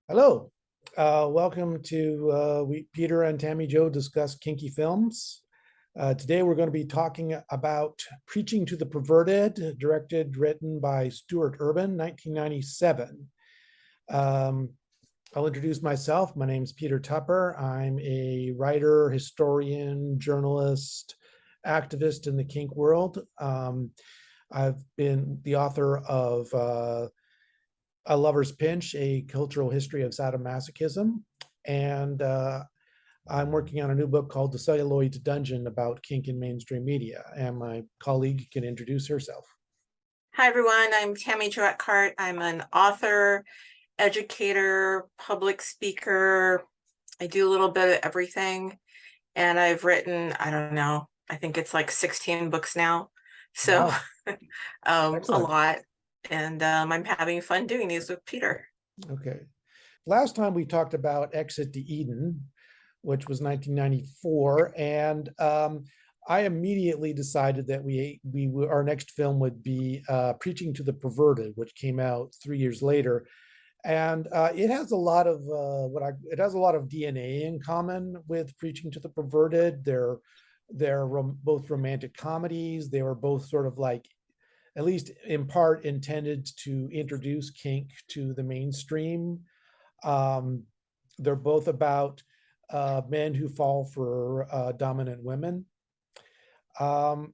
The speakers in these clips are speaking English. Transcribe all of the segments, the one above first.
Hello, welcome to Peter and TammyJo discuss kinky films. Today we're going to be talking about Preaching to the Perverted, directed, written by Stuart Urban, 1997. I'll introduce myself. My name is Peter Tupper. I'm a writer, historian, journalist, activist in the kink world. I've been the author of A Lover's Pinch, A Cultural History of Sadomasochism. And I'm working on a new book called The Celluloid Dungeon about kink in mainstream media. And my colleague can introduce herself. Hi, everyone. I'm TammyJo Eckhart. I'm an author, educator, public speaker. I do a little bit of everything. And I've written, I don't know, I think it's like 16 books now. So Wow. a lot. And I'm having fun doing these with Peter. Okay. Last time we talked about Exit to Eden, which was 1994. And I immediately decided that our next film would be Preaching to the Perverted, which came out 3 years later. And it has a lot of it has a lot of DNA in common with Preaching to the Perverted. They're both romantic comedies. They were both sort of like, at least in part, intended to introduce kink to the mainstream. They're both about men who fall for dominant women. Now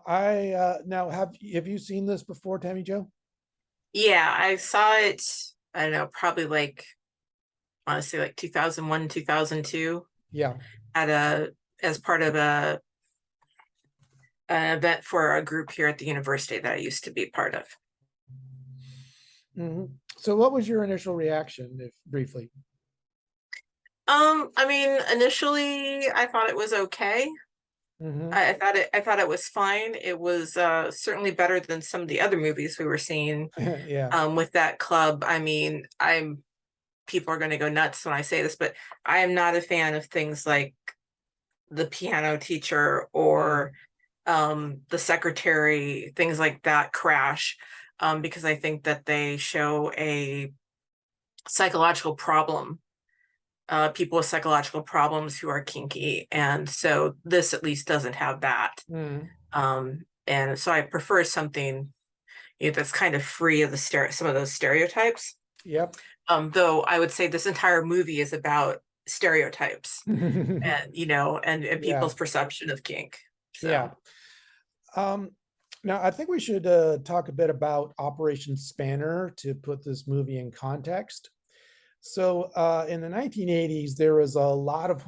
have you seen this before, TammyJo? Yeah, I saw it, I don't know, probably like, honestly, like 2001, 2002. Yeah. As part of an event for a group here at the university that I used to be part of. Mm-hmm. So what was your initial reaction, if briefly? I mean, initially I thought it was okay. Mm-hmm. I thought it was fine. It was certainly better than some of the other movies we were seeing. Yeah. With that club. I mean, people are going to go nuts when I say this, but I am not a fan of things like The Piano Teacher or The Secretary, things like that, Crash, because I think that they show a psychological problem, people with psychological problems who are kinky. And so this at least doesn't have that. And so I prefer something that's kind of free of some of those stereotypes. Yep. Though I would say this entire movie is about stereotypes and and people's perception of kink. So. Yeah. Now I think we should talk a bit about Operation Spanner to put this movie in context. So in the 1980s, there was a lot of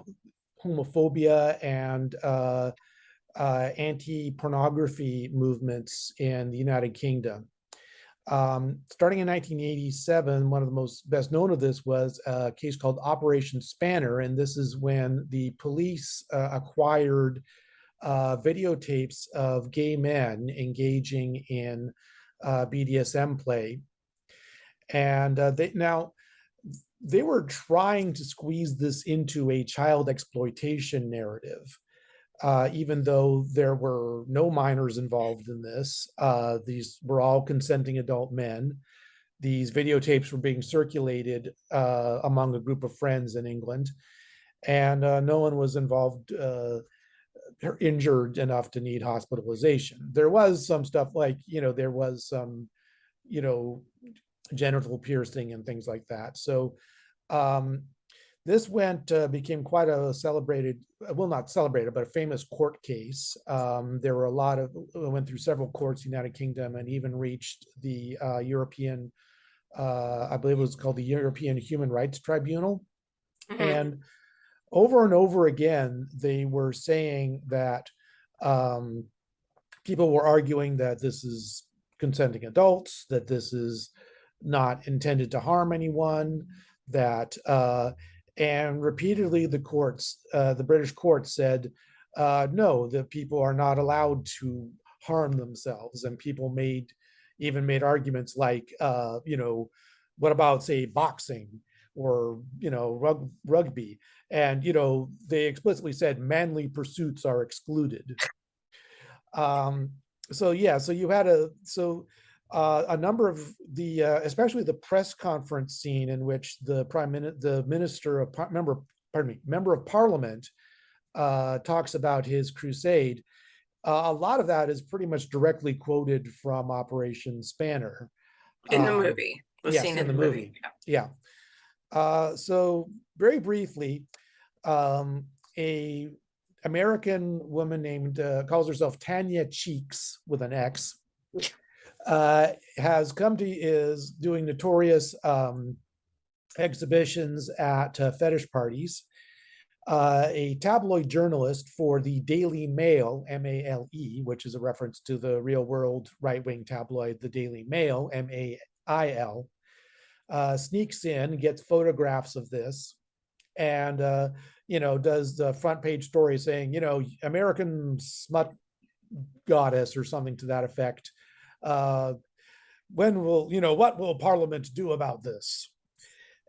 homophobia and anti-pornography movements in the United Kingdom. Starting in 1987, one of the most best known of this was a case called Operation Spanner, and this is when the police acquired videotapes of gay men engaging in BDSM play. And they were trying to squeeze this into a child exploitation narrative. Even though there were no minors involved in this, these were all consenting adult men. These videotapes were being circulated among a group of friends in England, and no one was involved injured enough to need hospitalization. There was some stuff like, there was some, genital piercing and things like that. So this became quite a celebrated, well, not celebrated, but a famous court case. There were went through several courts, United Kingdom, and even reached the European, I believe it was called the European Human Rights Tribunal. Mm-hmm. And over again, they were saying that people were arguing that this is consenting adults, that this is not intended to harm anyone, that and repeatedly the British courts said, no, that people are not allowed to harm themselves. And people even made arguments like, what about, say, boxing or, rugby? And, they explicitly said manly pursuits are excluded. so yeah, so you had a number of the especially the press conference scene in which the minister of member of parliament talks about his crusade. A lot of that is pretty much directly quoted from Operation Spanner. In the Um, movie, the yes, scene in in the the movie. movie. Yeah. So very briefly, um, a American woman named calls herself Tanya Cheeks with an X, has come to is doing notorious exhibitions at fetish parties. A tabloid journalist for the Daily Mail, MALE, which is a reference to the real world right wing tabloid, the Daily Mail, MAIL, sneaks in, gets photographs of this, and does the front page story saying, American smut goddess or something to that effect. What will Parliament do about this?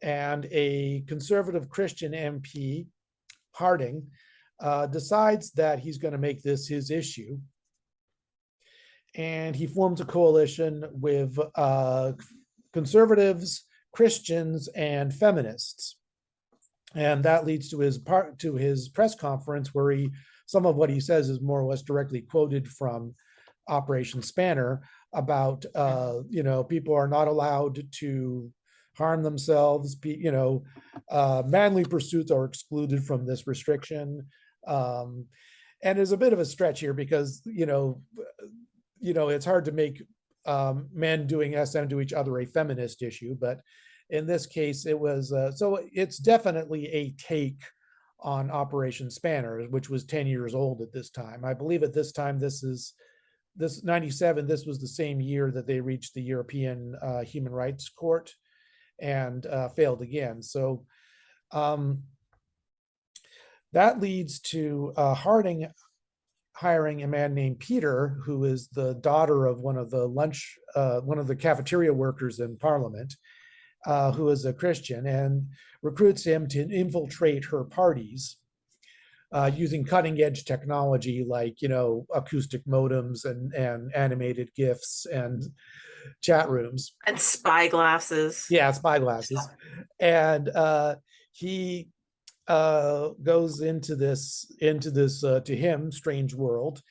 And a conservative Christian MP, Harding, decides that he's going to make this his issue. And he forms a coalition with conservatives, Christians, and feminists. And that leads to his press conference, where some of what he says is more or less directly quoted from Operation Spanner about people are not allowed to harm themselves. Manly pursuits are excluded from this restriction. And there's a bit of a stretch here because it's hard to make men doing SM to each other a feminist issue, but in this case, it was so it's definitely a take on Operation Spanner, which was 10 years old at this time. I believe at this time, this 97, this was the same year that they reached the European Human Rights Court and failed again. So that leads to Harding hiring a man named Peter, who is the daughter of one of the cafeteria workers in Parliament, who is a Christian, and recruits him to infiltrate her parties using cutting edge technology like acoustic modems and animated GIFs and chat rooms. And spy glasses. Yeah, spy glasses. And he goes into this to him strange world,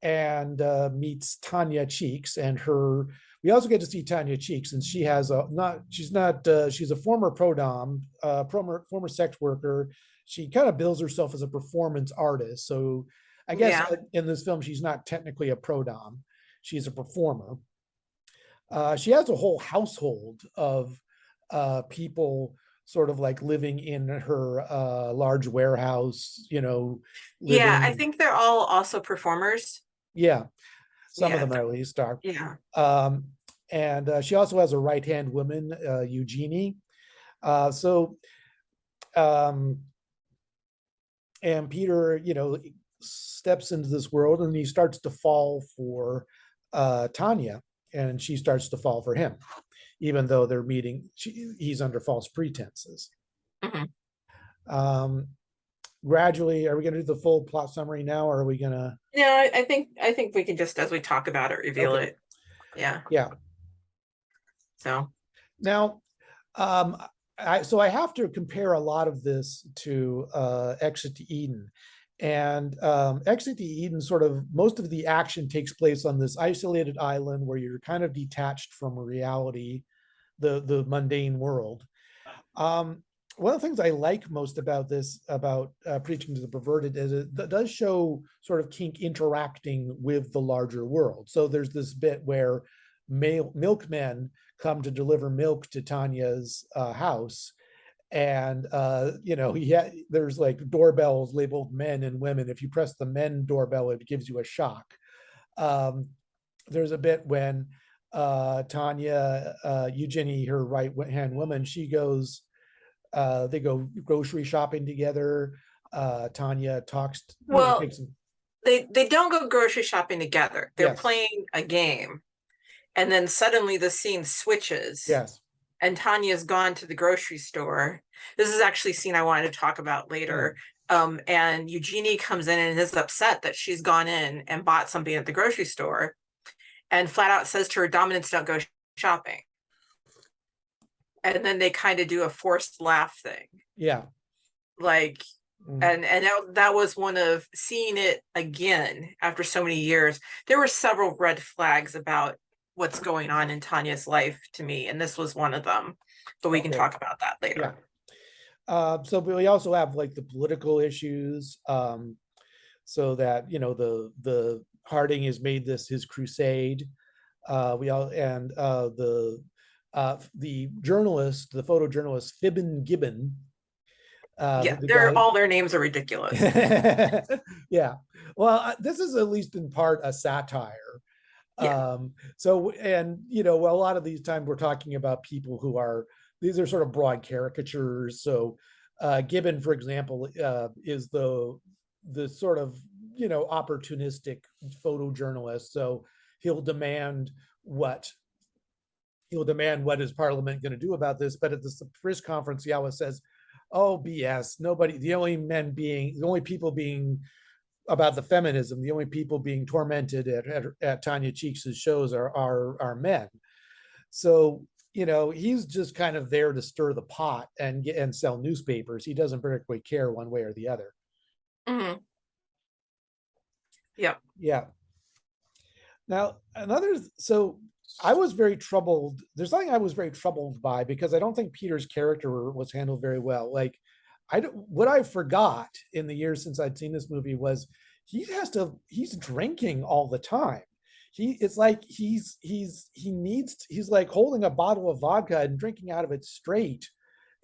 and meets Tanya Cheeks and her. We also get to see Tanya Cheeks, and she's a former pro-dom, former sex worker. She kind of bills herself as a performance artist. So I guess in this film, she's not technically a pro-dom. She's a performer. She has a whole household of people sort of like living in her large warehouse, I think they're all also performers. Yeah, some of them are at least are. Yeah. And she also has a right-hand woman, Eugenie. And Peter, steps into this world, and he starts to fall for Tanya, and she starts to fall for him, even though they're meeting. He's under false pretenses. Mm-hmm. Gradually, are we going to do the full plot summary now, or are we going to? No, I think we can just, as we talk about it, reveal it. Yeah. So now, I have to compare a lot of this to Exit to Eden. And Exit to Eden, sort of most of the action takes place on this isolated island where you're kind of detached from reality, the mundane world. One of the things I like most about this, about Preaching to the Perverted, is it does show sort of Kink interacting with the larger world. So there's this bit where milkmen come to deliver milk to Tanya's house. And there's like doorbells labeled men and women. If you press the men doorbell, it gives you a shock. There's a bit when Tanya, Eugenie, her right hand woman, she goes, they go grocery shopping together. Tanya talks. They don't go grocery shopping together. They're playing a game, and then suddenly the scene switches. Yes. And Tanya's gone to the grocery store. This is actually a scene I wanted to talk about later. And Eugenie comes in and is upset that she's gone in and bought something at the grocery store. and flat out says to her, dominants don't go shopping. And then they kind of do a forced laugh thing. Yeah. Like, Mm. and that was one of seeing it again after so many years. There were several red flags about what's going on in Tanya's life to me, and this was one of them. But we can Okay. talk about that later. Yeah. So but we also have like the political issues. So that, you know, the Harding has made this his crusade. We all and the journalist, the photojournalist Fibbin Gibbon, Yeah, the they're guy. all their names are ridiculous. Yeah. Well, this is at least in part a satire. Yeah. So, and you know, a lot of these times we're talking about people who are, these are sort of broad caricatures. So Gibbon, for example, is the sort of, you know, opportunistic photojournalist. So he'll demand what what is Parliament going to do about this? But at the press conference, he always says, "Oh, BS! Nobody. The only people being about the feminism, the only people being tormented at Tanya Cheeks' shows are men." So, you know, he's just kind of there to stir the pot and sell newspapers. He doesn't particularly care one way or the other. Mm-hmm. Yep. Yeah. Now, so I was very troubled. There's something I was very troubled by because I don't think Peter's character was handled very well. Like, what I forgot in the years since I'd seen this movie was he's drinking all the time. It's like he's like holding a bottle of vodka and drinking out of it straight.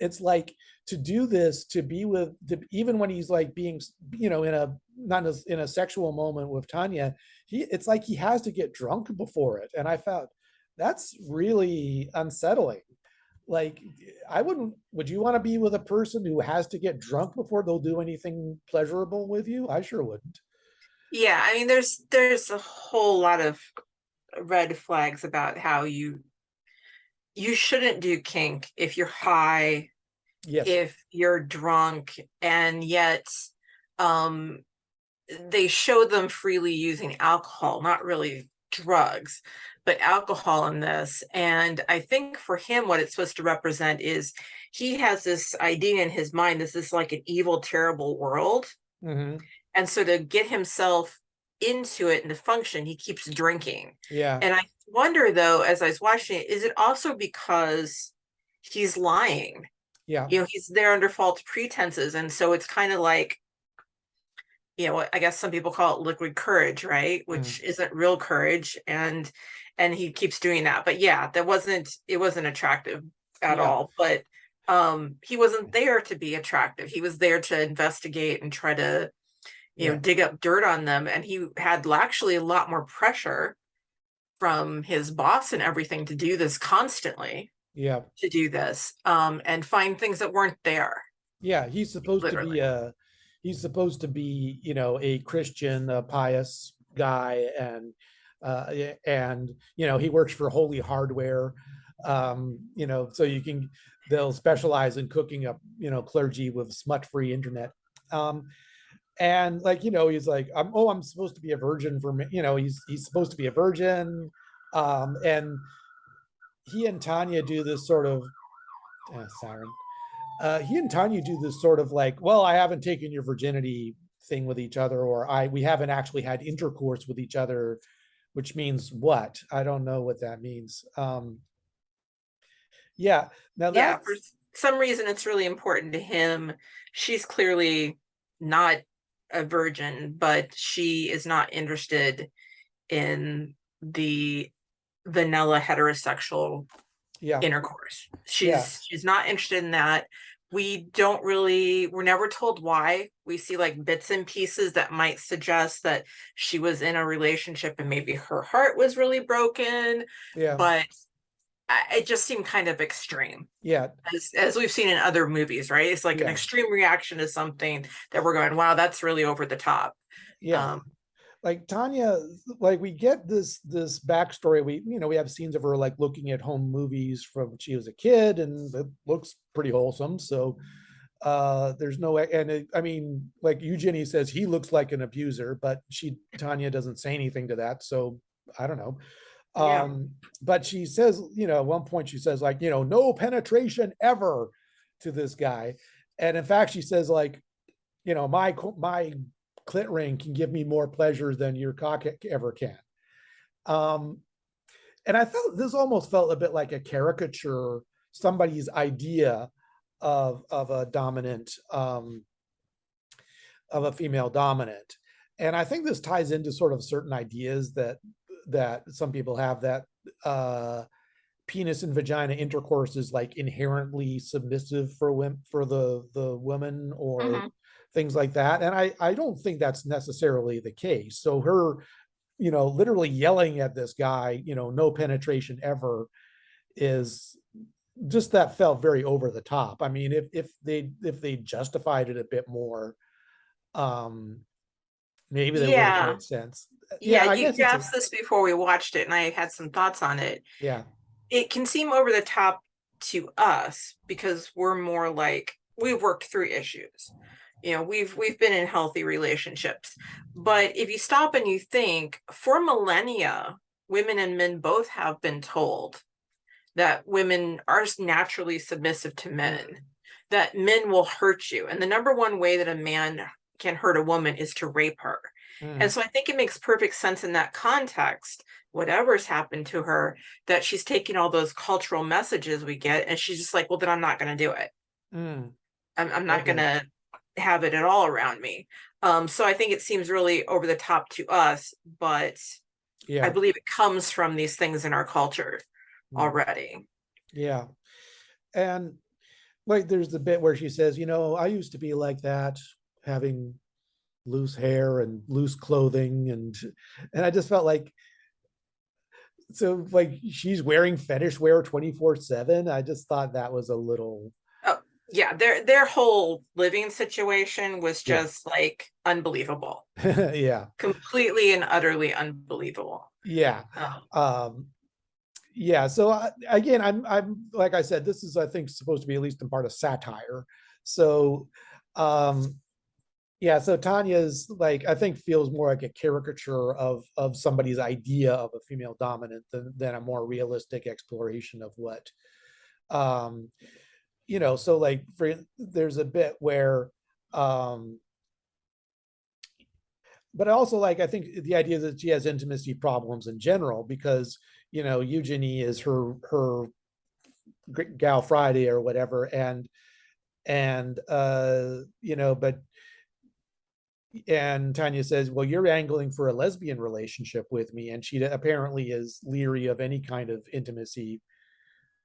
It's like to do this, to be with, even when he's like being, you know, in a not in a sexual moment with Tanya, it's like he has to get drunk before it. And I found that's really unsettling. Like, would you want to be with a person who has to get drunk before they'll do anything pleasurable with you? I sure wouldn't. Yeah, I mean, there's a whole lot of red flags about how you shouldn't do kink if you're high, Yes. if you're drunk, and yet they show them freely using alcohol, not really drugs, but alcohol in this. And I think for him, what it's supposed to represent is he has this idea in his mind, this is like an evil, terrible world. Mm-hmm. And so to get himself into it and to function, he keeps drinking. Yeah. And I wonder, though, as I was watching it, is it also because he's lying? Yeah. You know, he's there under false pretenses. And so it's kind of like, you know, I guess some people call it liquid courage, right? Which isn't real courage. And he keeps doing that. But yeah, it wasn't attractive at Yeah. all. But he wasn't there to be attractive. He was there to investigate and try to, you know, dig up dirt on them. And he had actually a lot more pressure from his boss and everything to do this constantly. Yeah. To do this and find things that weren't there. Yeah. He's supposed Literally. to be, you know, a Christian, a pious guy, and you know, he works for Holy Hardware. You know, so they'll specialize in cooking up, you know, clergy with smut-free internet. And like, you know, he's like, I'm supposed to be a virgin for me, you know, he's supposed to be a virgin. And he and Tanya do this sort of siren. He and Tanya do this sort of like, well, I haven't taken your virginity thing with each other, or we haven't actually had intercourse with each other, which means what? I don't know what that means. Yeah. Now Yeah, for that's some reason it's really important to him. She's clearly not a virgin, but she is not interested in the vanilla heterosexual yeah. intercourse. Yeah. She's not interested in that. We're never told why. We see like bits and pieces that might suggest that she was in a relationship and maybe her heart was really broken, Yeah. but it just seemed kind of extreme. Yeah. As we've seen in other movies, right? It's like an Yeah. extreme reaction to something that we're going, wow, that's really over the top. Yeah. Like Tanya, like we get this backstory. We have scenes of her like looking at home movies from when she was a kid, and it looks pretty wholesome. So there's no, I mean, like Eugenie says, he looks like an abuser, but Tanya doesn't say anything to that. So I don't know. Yeah. But she says, at one point she says like, no penetration ever to this guy. And in fact, she says like, my clit ring can give me more pleasure than your cock ever can. Um, and I felt this almost felt a bit like a caricature, somebody's idea of a dominant, of a female dominant. And I think this ties into sort of certain ideas that some people have, that penis and vagina intercourse is like inherently submissive for women, for the woman, or Hmm. things like that. And I don't think that's necessarily the case. So her, literally yelling at this guy, no penetration ever, is just, that felt very over the top. I mean, if they justified it a bit more, um, maybe that would have Yeah. made sense. Yeah. Yeah, I You guess it's a, asked this before we watched it, and I had some thoughts on it. yeah. It can seem over the top to us because we're more like, we've worked through issues. We've been in healthy relationships. But if you stop and you think, for millennia, women and men both have been told that women are naturally submissive to men, that men will hurt you. And the number one way that a man can hurt a woman is to rape her. And Mm, so I think it makes perfect sense in that context, whatever's happened to her, that she's taking all those cultural messages we get and she's just like, well, then I'm not going to do it. mm, I'm not going okay. to have it at all around me. So I think it seems really over the top to us, but I Yeah. believe it comes from these things in our culture Mm, already. yeah. And like, there's the bit where she says, I used to be like that, having loose hair and loose clothing, and I just felt like, so like she's wearing fetish wear 24/7. I just thought that was a little, Oh, yeah, their whole living situation was yeah. just like unbelievable. Yeah. Completely and utterly unbelievable. Yeah. Um, Um, yeah. So again, I'm like I said, this is, I think, supposed to be at least in part a satire. So, um, yeah. So Tanya's like, I think, feels more like a caricature of somebody's idea of a female dominant than a more realistic exploration of what, um, So like, there's a bit where, um, but also, like, I think the idea that she has intimacy problems in general, because Eugenie is her gal Friday or whatever, but Tanya says, well, you're angling for a lesbian relationship with me, and she apparently is leery of any kind of intimacy,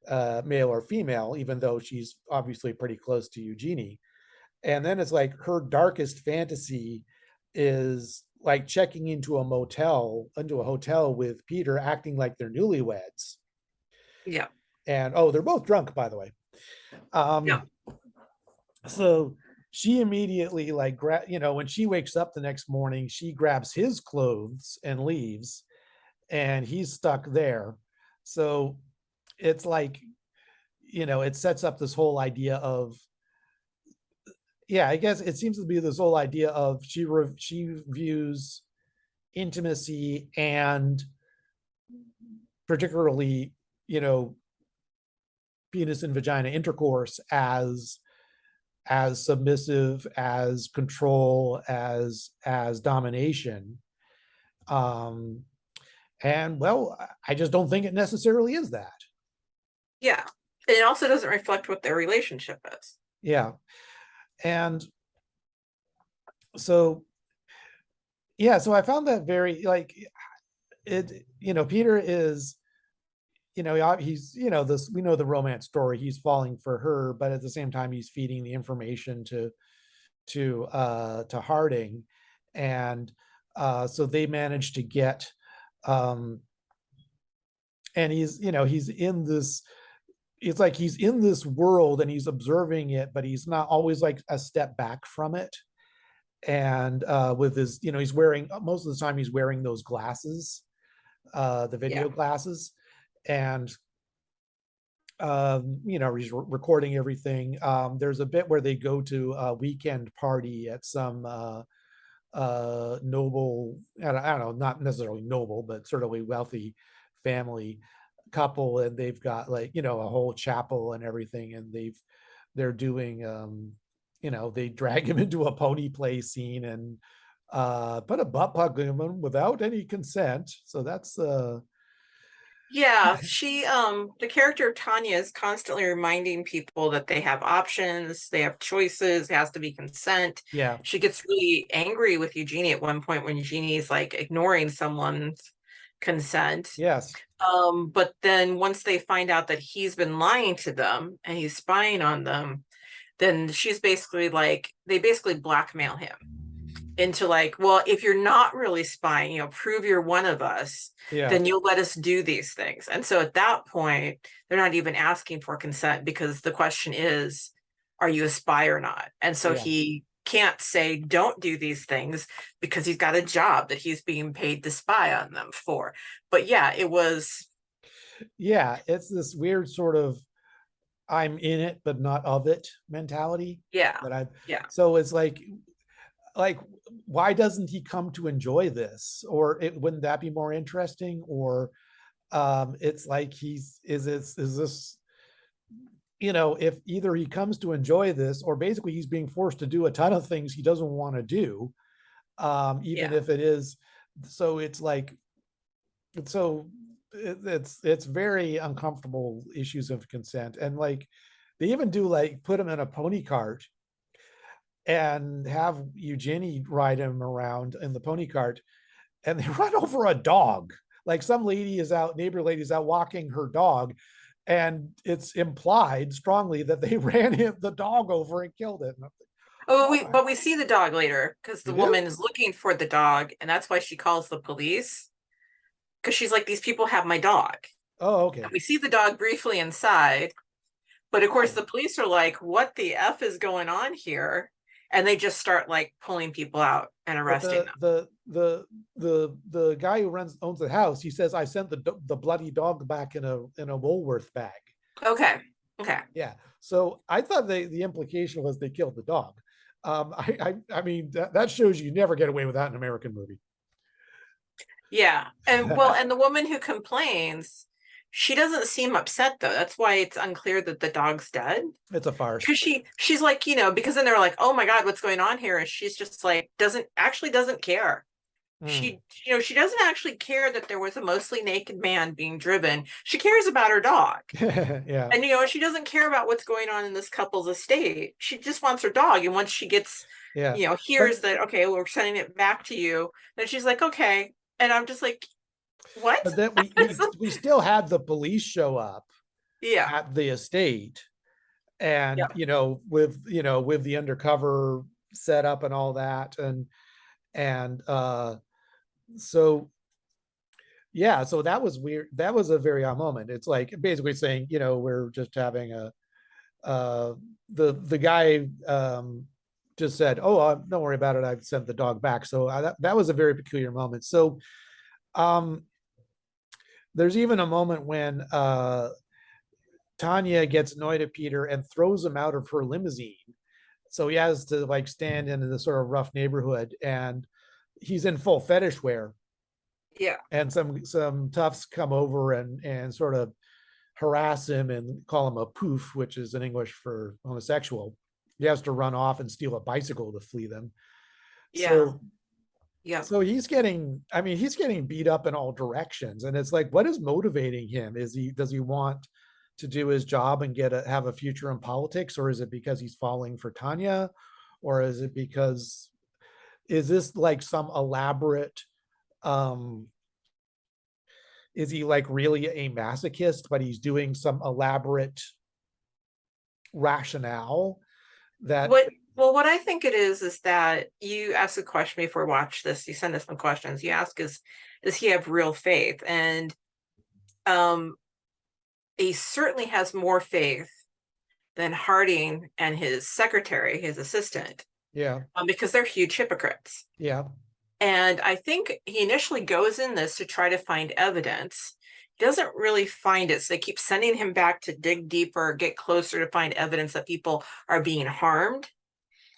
male or female, even though she's obviously pretty close to Eugenie. And then it's like her darkest fantasy is like checking into a hotel with Peter, acting like they're newlyweds. yeah, And oh, they're both drunk, by the way. yeah, Um, so she immediately, like, when she wakes up the next morning, she grabs his clothes and leaves, and he's stuck there. So it's like, it sets up this whole idea of, yeah, I guess it seems to be this whole idea of, she views intimacy, and particularly, you know penis and vagina intercourse, as submissive, as control, as domination. um and well, I just don't think it necessarily is that. yeah. It also doesn't reflect what their relationship is. Yeah. And so, yeah, so I found that very, like, it, Peter is, he's, this, we know the romance story, he's falling for her, but at the same time he's feeding the information to Harding. And so they managed to get, um and he's in this, it's like he's in this world and he's observing it, but he's not always, like, a step back from it. And with his, he's wearing, most of the time he's wearing those glasses, the Yeah, video glasses. And he's recording everything. There's a bit where they go to a weekend party at some noble, I don't know, not necessarily noble, but certainly wealthy family couple, and they've got like, you know, a whole chapel and everything, and they're doing you know, they drag him into a pony play scene and put a butt plug in him without any consent. So that's Yeah, she the character of Tanya is constantly reminding people that they have options, they have choices, it has to be consent. yeah, She gets really angry with Eugenie at one point when Eugenie's like ignoring someone's consent. yes, But then once they find out that he's been lying to them and he's spying on them, then she's basically like, they basically blackmail him into like, well, if you're not really spying, you know, prove you're one of us, yeah, then you'll let us do these things. And so at that point, they're not even asking for consent because the question is, are you a spy or not? And so yeah, he can't say don't do these things because he's got a job that he's being paid to spy on them for. But yeah, it was, yeah. It's this weird sort of I'm in it but not of it mentality yeah, that I. yeah. So it's like why doesn't he come to enjoy this, or wouldn't that be more interesting? Or it's like he's is this, you know, if either he comes to enjoy this or basically he's being forced to do a ton of things he doesn't want to do, even Yeah. if it is. So it's like, so it's very uncomfortable issues of consent. And like they even do like put him in a pony cart and have Eugenie ride him around in the pony cart, and they run over a dog. Like some lady is out, neighbor lady is out walking her dog, and it's implied strongly that they ran the dog over and killed it. Oh, Why? but we see the dog later because You the do? woman is looking for the dog, and that's why she calls the police because she's like, these people have my dog. Oh, And okay. we see the dog briefly inside, but of course Oh, the police are like, what the F is going on here? And they just start like pulling people out and but arresting them. the guy who owns the house, he says, I sent the bloody dog back in a Woolworth bag. Okay. Okay. Yeah. So I thought the implication was they killed the dog. I mean that shows you never get away with that in an American movie. Yeah. And well, and the woman who complains, she doesn't seem upset though. That's why it's unclear that the dog's dead. It's a farce. Because she's like, you know, because then they're like, oh my God, what's going on here? And she's just like, doesn't care. Mm. You know, she doesn't actually care that there was a mostly naked man being driven. She cares about her dog. Yeah. And, you know, she doesn't care about what's going on in this couple's estate. She just wants her dog. And once she gets, Yeah. you know, But hears that, okay, we're sending it back to you, then she's like, okay. And I'm just like, what? but then we still had the police show up Yeah. at the estate, Yeah. and with the undercover setup and all that, and so yeah, so that was weird. That was a very odd moment. It's like basically saying, we're just having a uh the guy just said, oh, don't worry about it, I've sent the dog back. So that was a very peculiar moment. So um there's even a moment when Tanya gets annoyed at Peter and throws him out of her limousine. So he has to like stand in this sort of rough neighborhood, and he's in full fetish wear. Yeah. And some toughs come over and sort of harass him and call him a poof, which is in English for homosexual. He has to run off and steal a bicycle to flee them. Yeah. So Yeah. so he's getting beat up in all directions, and it's like, what is motivating him? Does he want to do his job and have a future in politics, or is it because he's falling for Tanya, or is this like some elaborate, um is he like really a masochist, but he's doing some elaborate rationale that. What I think it is that you ask a question before we watch this. You send us some questions. You ask, does he have real faith? And um, he certainly has more faith than Harding and his secretary, his assistant, Yeah, because they're huge hypocrites. yeah, And I think he initially goes in this to try to find evidence. He doesn't really find it. So they keep sending him back to dig deeper, get closer to find evidence that people are being harmed.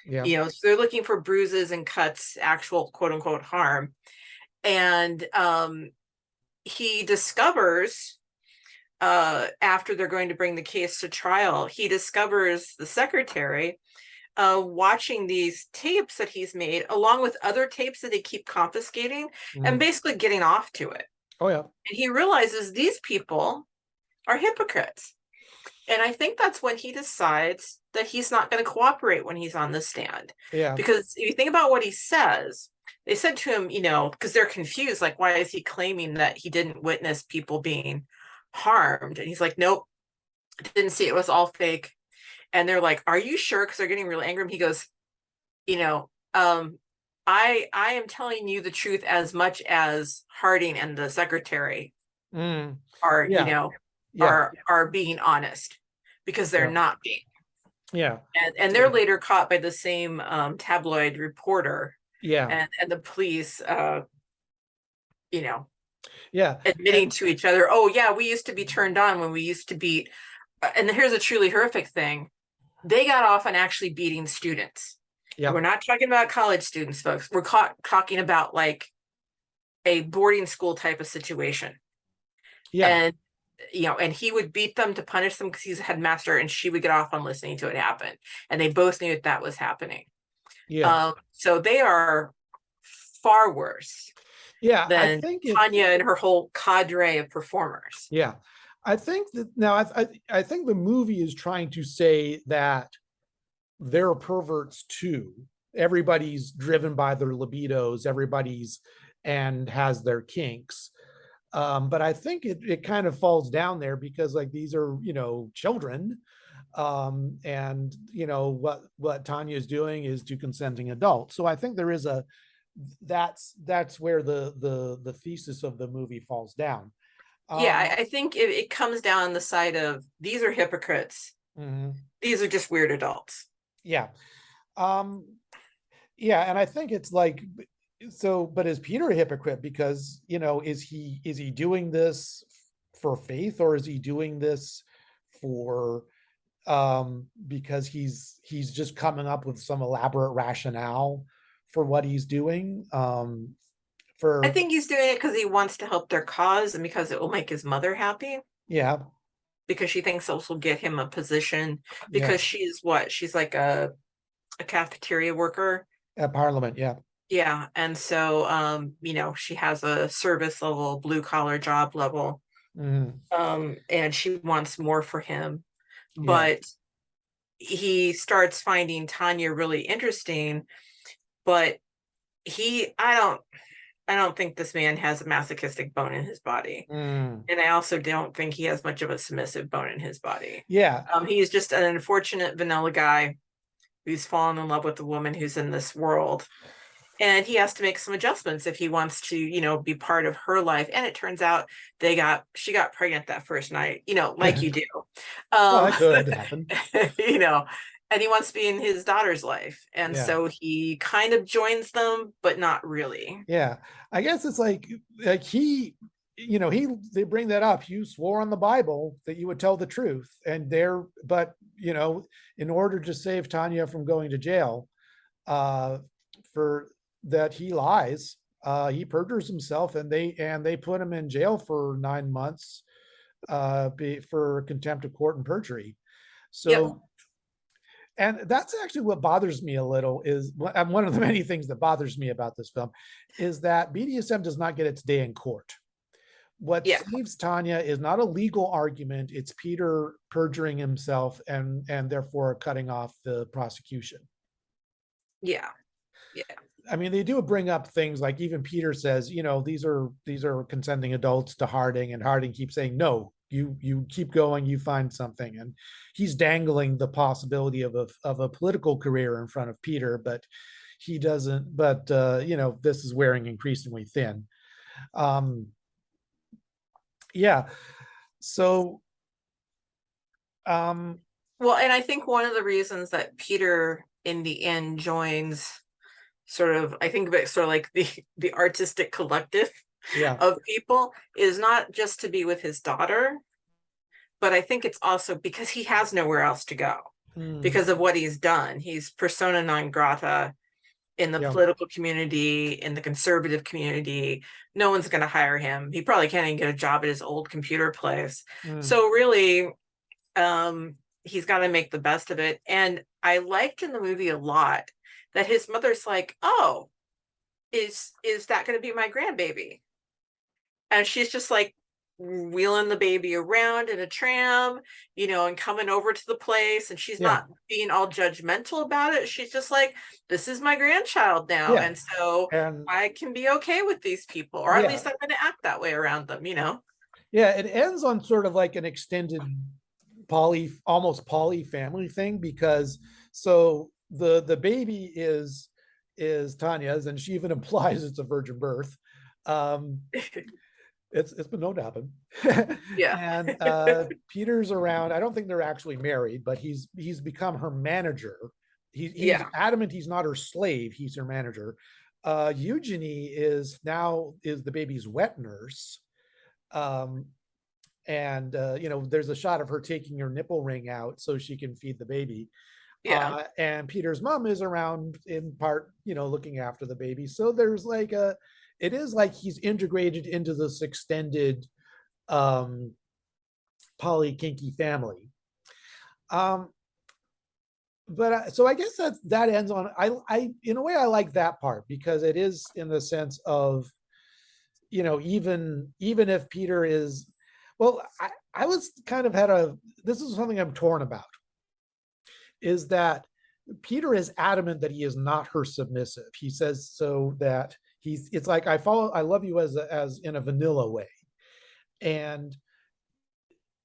yeah, You know, so they're looking for bruises and cuts, actual quote unquote harm. And he discovers, after they're going to bring the case to trial, he discovers the secretary watching these tapes that he's made, along with other tapes that they keep confiscating, and basically getting off to it. Oh yeah. And he realizes these people are hypocrites. And I think that's when he decides that he's not going to cooperate when he's on the stand. Yeah. Because if you think about what he says, they said to him, because they're confused, like, why is he claiming that he didn't witness people being harmed? And he's like, nope, didn't see it, was all fake. And they're like, are you sure? Because they're getting really angry. And he goes, I am telling you the truth as much as Harding and the secretary are, Yeah. are being honest, because they're not being. Yeah. And they're later caught by the same tabloid reporter. Yeah. And the police, Yeah. admitting to each other, oh yeah, we used to be turned on when we used to beat. And here's a truly horrific thing. They got off on actually beating students. Yeah. We're not talking about college students, folks. We're talking about like a boarding school type of situation. Yeah. And he would beat them to punish them because he's a headmaster, and she would get off on listening to it happen. And they both knew that was happening. Yeah. So they are far worse. Yeah. Than I think Tanya and her whole cadre of performers. Yeah. I think that now I think the movie is trying to say that they're perverts too. Everybody's driven by their libidos, everybody's and has their kinks. But I think it kind of falls down there because like these are, children. And what Tanya is doing is to consenting adults. So I think there is that's where the thesis of the movie falls down. Yeah, I think it comes down the side of these are hypocrites. These are just weird adults. Yeah. Yeah, and I think it's like, so, but is Peter a hypocrite? Because, is he doing this for faith, or is he doing this for because he's just coming up with some elaborate rationale for what he's doing? I think he's doing it because he wants to help their cause, and because it will make his mother happy. Yeah. Because she thinks this will get him a position, because she's like a cafeteria worker at Parliament. Yeah. Yeah. And so, she has a service level, blue collar job level. And she wants more for him. But he starts finding Tanya really interesting. But I don't think this man has a masochistic bone in his body. And I also don't think he has much of a submissive bone in his body. Yeah. He's just an unfortunate vanilla guy who's fallen in love with the woman who's in this world. And he has to make some adjustments if he wants to, be part of her life. And it turns out she got pregnant that first night, like you do. Well, that could happen. And he wants to be in his daughter's life. And so he kind of joins them, but not really. Yeah. I guess it's like they bring that up. You swore on the Bible that you would tell the truth. And but in order to save Tanya from going to jail, for that he lies, he perjures himself, and they put him in jail for 9 months for contempt of court and perjury. So and that's actually what bothers me a little, is one of the many things that bothers me about this film is that BDSM does not get its day in court. What saves Tanya is not a legal argument, it's Peter perjuring himself and therefore cutting off the prosecution. Yeah. I mean, they do bring up things like, even Peter says, these are consenting adults to Harding, and Harding keeps saying, no, you keep going, you find something. And he's dangling the possibility of a political career in front of Peter, but he doesn't, but this is wearing increasingly thin. So well, and I think one of the reasons that Peter in the end joins I think of it sort of like the artistic collective of people, is not just to be with his daughter, but I think it's also because he has nowhere else to go because of what he's done. He's persona non grata in the Yeah. political community, in the conservative community. No one's going to hire him. He probably can't even get a job at his old computer place. Mm. So really, he's got to make the best of it. And I liked in the movie a lot that his mother's like, oh, is that going to be my grandbaby? And she's just like wheeling the baby around in a tram, and coming over to the place. And she's Yeah. not being all judgmental about it. She's just like, this is my grandchild now. Yeah. And so And I can be okay with these people, or at yeah. least I'm going to act that way around them. Yeah. It ends on sort of like an extended almost poly family thing, because so the baby is Tanya's, and she even implies it's a virgin birth. Um, it's been known to happen. Yeah. And Peter's around. I don't think they're actually married, but he's become her manager. He's Yeah. adamant he's not her slave, he's her manager. Eugenie is the baby's wet nurse. um and there's a shot of her taking her nipple ring out so she can feed the baby. Yeah. And Peter's mom is around in part, looking after the baby. So there's like it is like he's integrated into this extended um, poly kinky family. Um, but so I guess that ends on, I in a way I like that part, because it is in the sense of, even if Peter is, well, I was kind of this is something I'm torn about, is that Peter is adamant that he is not her submissive. He says so that it's like, I love you as in a vanilla way. And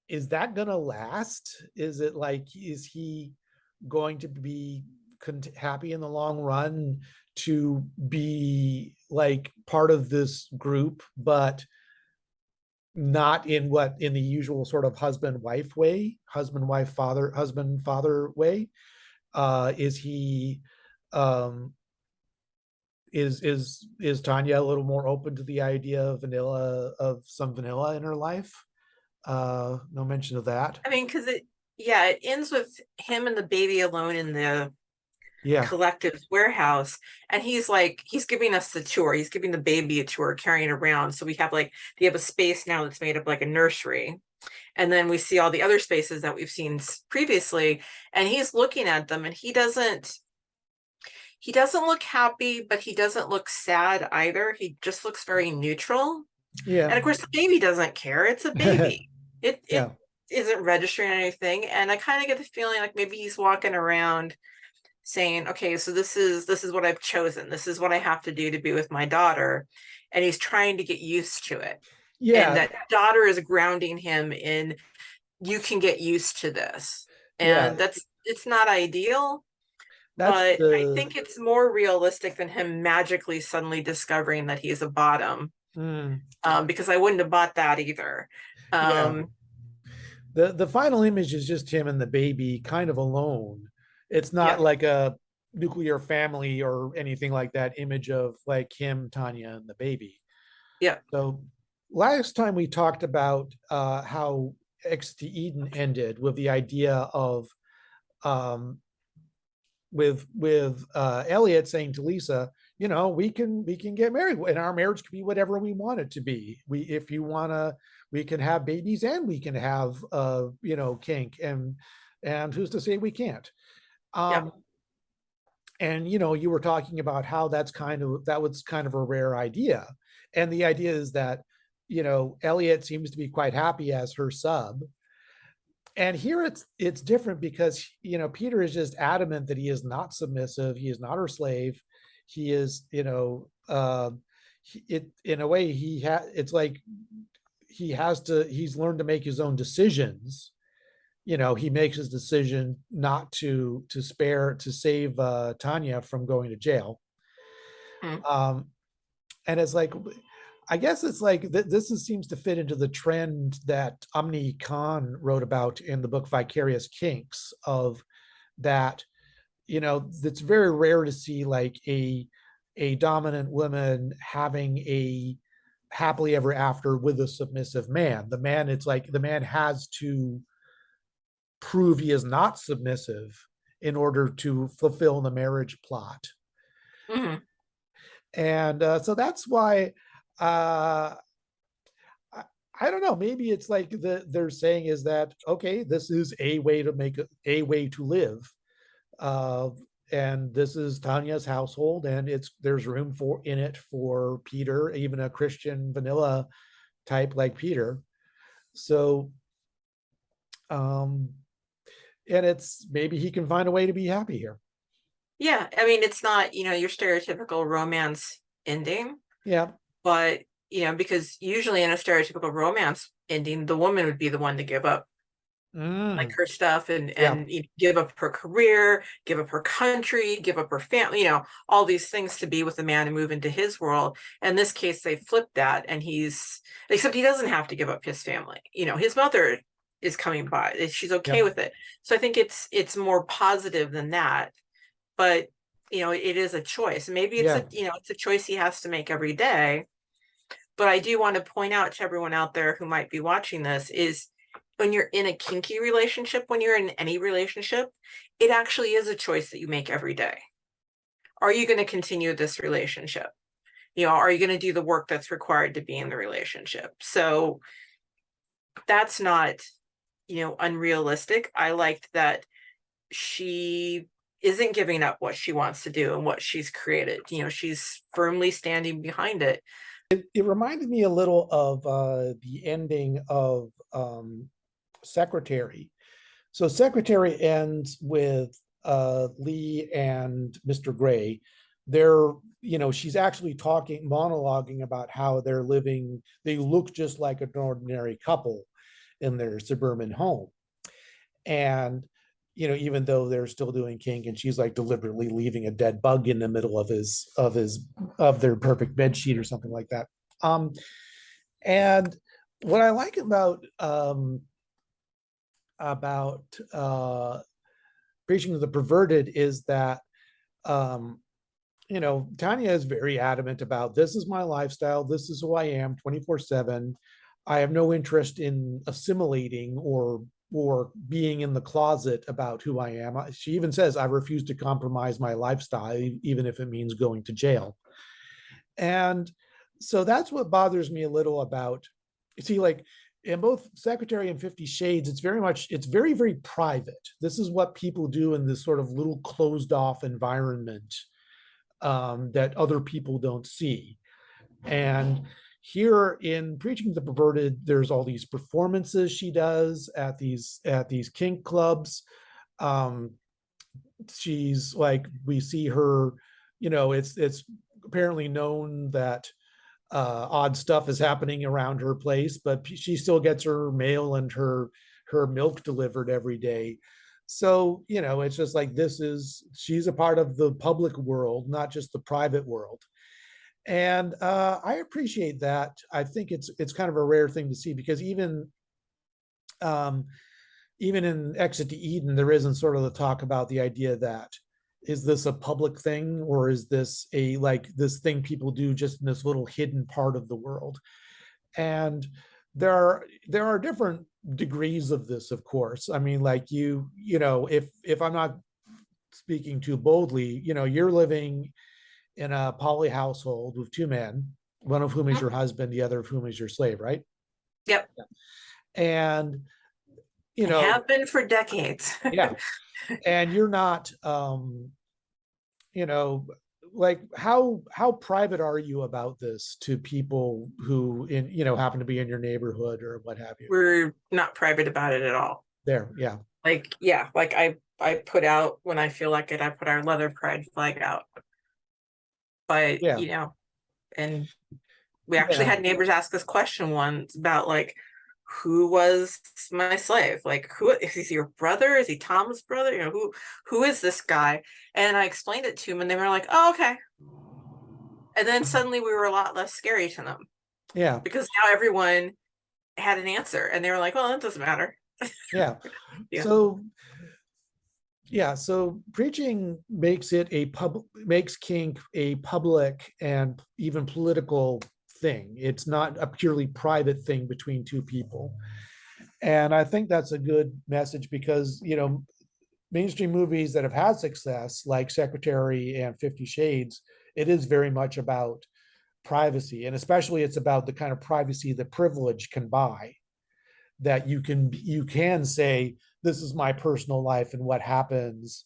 is that going to last? Is it like, is he going to be happy in the long run to be like part of this group, but not in the usual sort of husband wife way, husband father way? Is he um is Tanya a little more open to the idea of some vanilla in her life? No mention of that. I mean, because it ends with him and the baby alone in the Yeah. collective warehouse, and he's giving us the tour. He's giving the baby a tour, carrying it around. So they have a space now that's made up like a nursery, and then we see all the other spaces that we've seen previously, and he's looking at them, and he doesn't look happy, but he doesn't look sad either. He just looks very neutral. Yeah. And of course, the baby doesn't care. It's a baby. It Yeah. isn't registering anything. And I kind of get the feeling like maybe he's walking around saying, okay, so this is what I've chosen. This is what I have to do to be with my daughter. And he's trying to get used to it. And Yeah. that daughter is grounding him in, you can get used to this. Yeah. And it's not ideal, That's but I the think it's more realistic than him magically suddenly discovering that he's a bottom. Because I wouldn't have bought that either. yeah. Um, The final image is just him and the baby kind of alone. It's not yeah, like a nuclear family or anything like that image of like him, Tanya, and the baby. yeah. So last time we talked about how X to Eden ended with the idea of um, with Elliot saying to Lisa, we can get married, and our marriage can be whatever we want it to be. If you wanna, we can have babies, and we can have kink, and who's to say we can't? Yeah. Um, and you were talking about how that was kind of a rare idea, and the idea is that Elliot seems to be quite happy as her sub. And here it's different, because Peter is just adamant that he is not submissive, he is not her slave. He is it in a way, it's like he's learned to make his own decisions. He makes his decision not to save Tanya from going to jail. Mm. um and it's like, I guess it's like seems to fit into the trend that Omni Khan wrote about in the book Vicarious Kinks, of that, it's very rare to see like a dominant woman having a happily ever after with a submissive man. It's like the man has to prove he is not submissive in order to fulfill the marriage plot. Mhm. And so that's why uh, I, I don't know. Maybe it's like they're saying is that okay, this is a way to make a way to live, uh, and this is Tanya's household, and there's room for in it for Peter, even a Christian vanilla type like Peter. So, um, and it's maybe he can find a way to be happy here. Yeah, I mean, it's not, your stereotypical romance ending, Yeah. but, because usually in a stereotypical romance ending, the woman would be the one to give up like Mm, her stuff yeah. and give up her career, give up her country, give up her family, all these things to be with the man and move into his world. In this case, they flipped that, and except he doesn't have to give up his family. His mother is coming by. She's okay Yep. with it. So I think it's more positive than that. But it is a choice. Maybe Yeah. it's a choice he has to make every day. But I do want to point out to everyone out there who might be watching this is when you're in a kinky relationship, when you're in any relationship, it actually is a choice that you make every day. Are you going to continue this relationship? Are you going to do the work that's required to be in the relationship? So that's not, unrealistic. I liked that she isn't giving up what she wants to do and what she's created. She's firmly standing behind it. It reminded me a little of the ending of Secretary. So Secretary ends with Lee and Mr. Gray. They're, she's actually monologuing about how they're living, they look just like an ordinary couple in their suburban home. And, even though they're still doing kink, and she's like deliberately leaving a dead bug in the middle of their perfect bed sheet or something like that. Um, and what I like about preaching to the perverted is that um, Tanya is very adamant about this is my lifestyle, this is who I am 24/7. I have no interest in assimilating or being in the closet about who I am. She even says I refuse to compromise my lifestyle, even if it means going to jail. And so that's what bothers me a little about, see, like in both Secretary and 50 Shades, it's very, very private. This is what people do in this sort of little closed off environment that other people don't see. And here in Preaching to the Perverted, there's all these performances she does at these kink clubs. Um, she's like, we see her, it's apparently known that odd stuff is happening around her place, but she still gets her mail and her milk delivered every day. So, it's just like she's a part of the public world, not just the private world. And I appreciate that. I think it's kind of a rare thing to see, because um, even in Exit to Eden, there isn't sort of the talk about the idea that is this a public thing, or is this this thing people do just in this little hidden part of the world? And there are different degrees of this, of course. I mean, like if I'm not speaking too boldly, you're living in a poly household with two men, one of whom is Mhm. your husband, the other of whom is your slave, right? Yep. And you And know have been for decades. yeah, and you're not you know like how private are you about this to people who happen to be in your neighborhood or what have you? We're not private about it at all. There, yeah. Like, yeah, like I put out when I feel like it, I put our leather pride flag out. But, Yeah, and we actually yeah, had neighbors ask this question once about like who was my slave? Like, who is he, your brother? Is he Tom's brother? Who is this guy? And I explained it to him and they were like, oh, okay. And then suddenly we were a lot less scary to them yeah, because now everyone had an answer and they were like, well, that doesn't matter. yeah. Yeah. So yeah, so preaching makes kink a public and even political thing. It's not a purely private thing between two people. And I think that's a good message, because mainstream movies that have had success like Secretary and 50 Shades, it is very much about privacy, and especially it's about the kind of privacy that privilege can buy, that you can say, this is my personal life, and what happens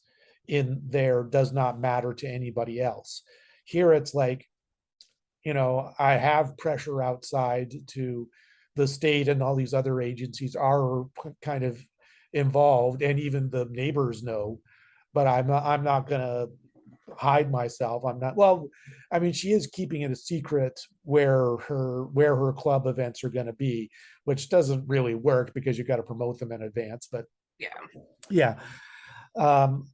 in there does not matter to anybody else. Here it's like, I have pressure outside to the state, and all these other agencies are kind of involved, and even the neighbors know, but I'm not going to hide myself. I'm not, well, I mean, she is keeping it a secret where her club events are going to be, which doesn't really work because you've got to promote them in advance. But Yeah. yeah. Um,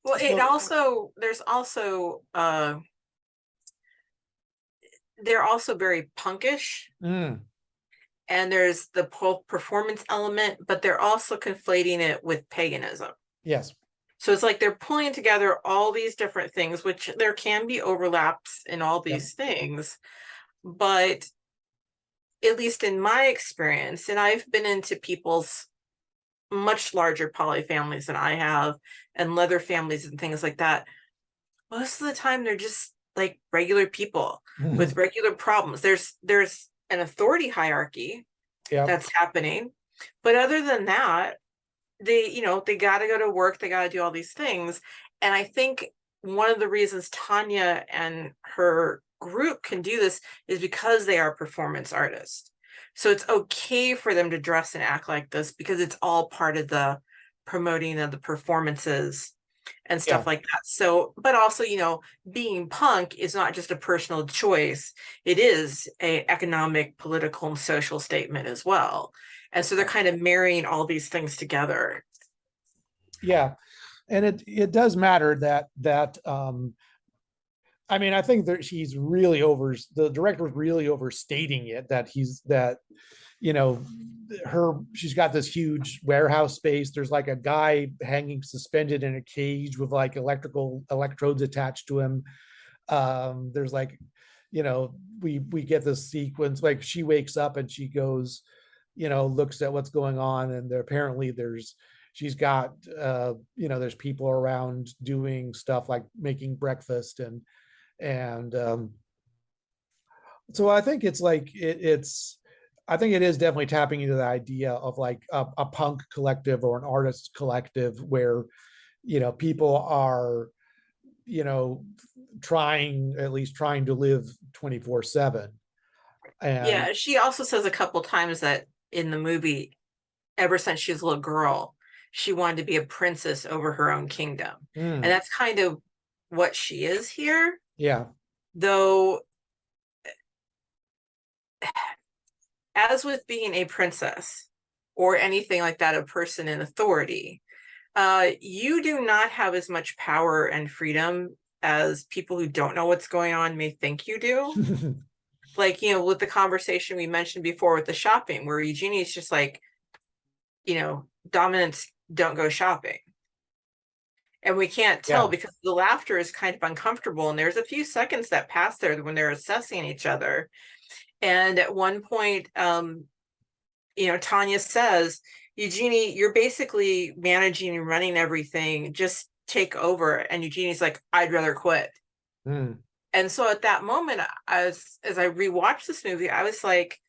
Well, it so, also, they're also very punkish, and there's the performance element, but they're also conflating it with paganism. yes. So it's like they're pulling together all these different things, which there can be overlaps in all these things. But at least in my experience, and I've been into people's much larger poly families than I have, and leather families and things like that, most of the time they're just like regular people with regular problems. There's an authority hierarchy that's happening, but other than that, they got to go to work, they got to do all these things. And I think one of the reasons Tanya and her group can do this is because they are performance artists. So it's okay for them to dress and act like this because it's all part of the promoting of the performances and stuff like that. So, but also, being punk is not just a personal choice. It is an economic, political, and social statement as well. And so they're kind of marrying all these things together. Yeah. And it does matter that I mean, I think that the director was really overstating it, she's got this huge warehouse space. There's like a guy hanging suspended in a cage with like electrical electrodes attached to him. There's like, we get this sequence, like she wakes up and she goes, looks at what's going on, and apparently she's got there's people around doing stuff like making breakfast, and so I think it's like I think it is definitely tapping into the idea of like a punk collective or an artist collective where people are trying to live 24/7. And Yeah, she also says a couple times that in the movie, ever since she was a little girl, she wanted to be a princess over her own kingdom. And that's kind of what she is here. Yeah. Though, as with being a princess or anything like that, a person in authority, you do not have as much power and freedom as people who don't know what's going on may think you do. Like, with the conversation we mentioned before with the shopping, where Eugenie is just like, dominants don't go shopping. And we can't tell because the laughter is kind of uncomfortable. And there's a few seconds that pass there when they're assessing each other. And at one point, Tanya says, Eugenie, you're basically managing and running everything. Just take over. And Eugenie's like, I'd rather quit. And so at that moment, as I rewatched this movie, I was like,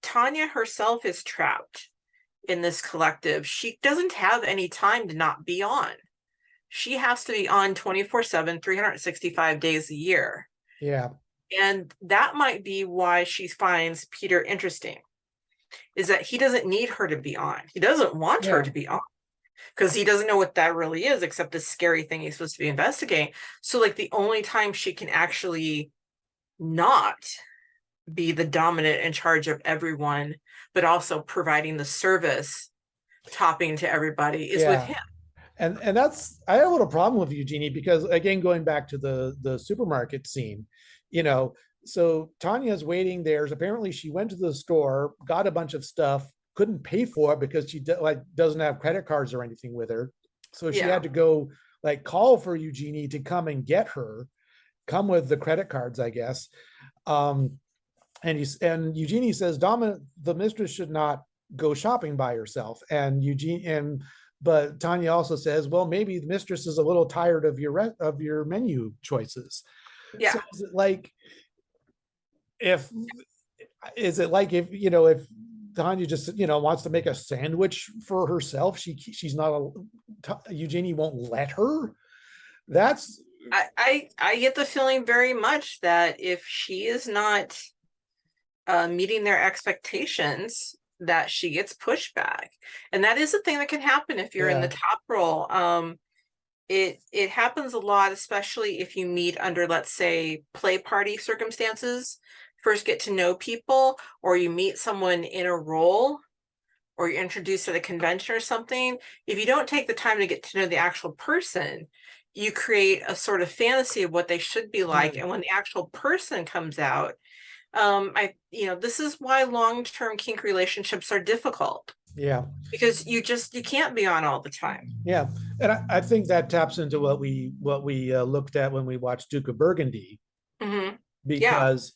Tanya herself is trapped in this collective. She doesn't have any time to not be on. She has to be on 24/7, 365 days a year. Yeah. And that might be why she finds Peter interesting, is that he doesn't need her to be on. He doesn't want her to be on because he doesn't know what that really is, except this scary thing he's supposed to be investigating. So like the only time she can actually not be the dominant in charge of everyone, but also providing the service, topping to everybody, is with him. And I have a little problem with Eugenie because, again, going back to the supermarket scene, so Tanya's waiting there. Apparently she went to the store, got a bunch of stuff, couldn't pay for it because she doesn't have credit cards or anything with her. So she had to go like call for Eugenie to come and get her, come with the credit cards, I guess. And Eugenie says, the mistress should not go shopping by herself. But Tanya also says, well, maybe the mistress is a little tired of your menu choices. So Yeah. if is it like if you know if Tanya just wants to make a sandwich for herself, she's not Eugenie won't let her. That's I get the feeling very much that if she is not meeting their expectations, that she gets pushback. And that is a thing that can happen if you're in the yeah top role. It happens a lot, especially if you meet under, let's say, play party circumstances, first get to know people, or you meet someone in a role, or you're introduced at a convention or something. If you don't take the time to get to know the actual person, you create a sort of fantasy of what they should be like. mm, And when the actual person comes out, this is why long-term kink relationships are difficult, yeah because you can't be on all the time. yeah. And I think that taps into what we looked at when we watched Duke of Burgundy, Hmm. Yeah, because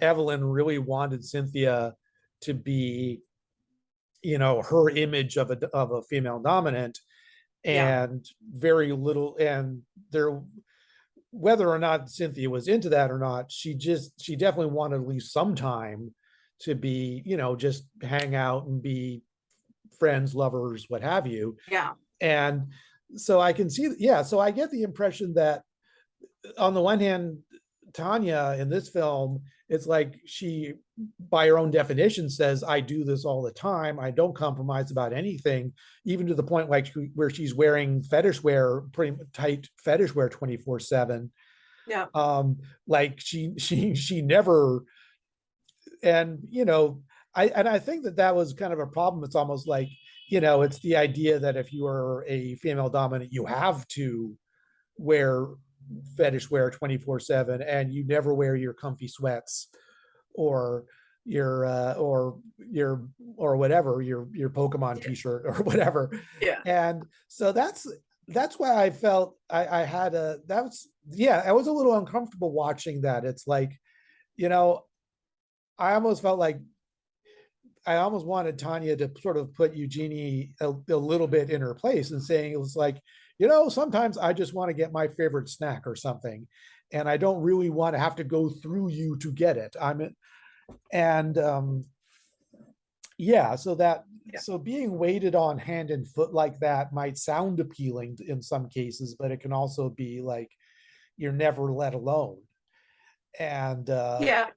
Evelyn really wanted Cynthia to be her image of a female dominant, yeah, and very little, and there, whether or not Cynthia was into that or not, she definitely wanted at least some time to be, just hang out and be friends, lovers, what have you. yeah, And so I can see, yeah, so I get the impression that on the one hand, Tanya in this film, it's like she, by her own definition, says, I do this all the time. I don't compromise about anything, even to the point like where she's wearing fetish wear, pretty tight fetish wear 24/7. yeah, Like she never, and I think that was kind of a problem. It's almost like, it's the idea that if you are a female dominant, you have to wear fetish wear 24/7, and you never wear your comfy sweats or or whatever, your Pokemon yeah, t-shirt or whatever. yeah, And so that's why I felt I had a that was yeah, I was a little uncomfortable watching that. It's like, you know, I almost felt like I almost wanted Tanya to sort of put Eugenie a little bit in her place and saying, it was like, sometimes I just want to get my favorite snack or something, and I don't really want to have to go through you to get it. And yeah, yeah, so being weighted on hand and foot like that might sound appealing in some cases, but it can also be like you're never let alone. And yeah,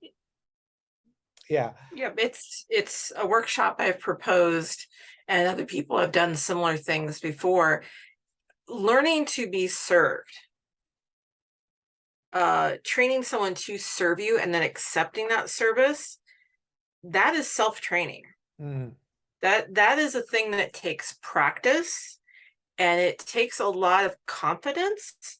yeah, yeah. It's a workshop I've proposed, and other people have done similar things before. Learning to be served, training someone to serve you and then accepting that service, that is self-training. mm, That is a thing that takes practice, and it takes a lot of confidence.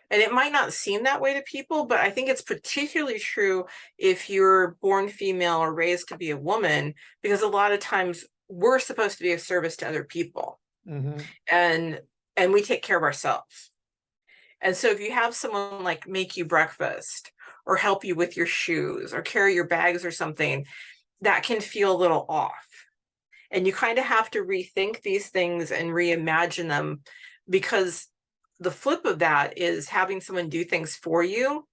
And it might not seem that way to people, but I think it's particularly true if you're born female or raised to be a woman, because a lot of times we're supposed to be of service to other people, mhm, and we take care of ourselves. And so if you have someone like make you breakfast or help you with your shoes or carry your bags or something, that can feel a little off. And you kind of have to rethink these things and reimagine them, because the flip of that is having someone do things for you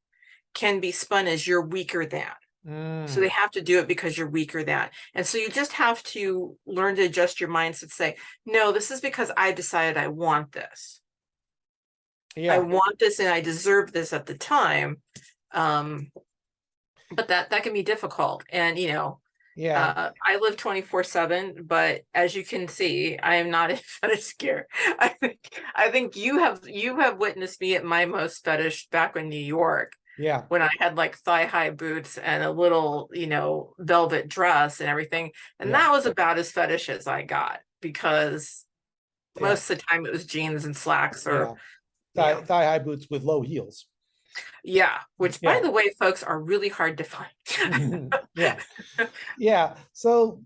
can be spun as you're weaker than. So they mm, have to do it because you're weaker than. And so you just have to learn to adjust your mindset, say, no, this is because I decided I want this. I yeah, want this and I deserve this at the time. Um, but that can be difficult. And yeah, I live 24/7, but as you can see, I am not a fetish gear. I think you have witnessed me at my most fetish back in New York, yeah, when I had like thigh-high boots and a little, velvet dress and everything. And yeah, that was about as fetish as I got, because yeah, most of the time it was jeans and slacks, or yeah. Thigh high boots with low heels. yeah, which by Yeah. the way, folks, are really hard to find. Yeah. Yeah. So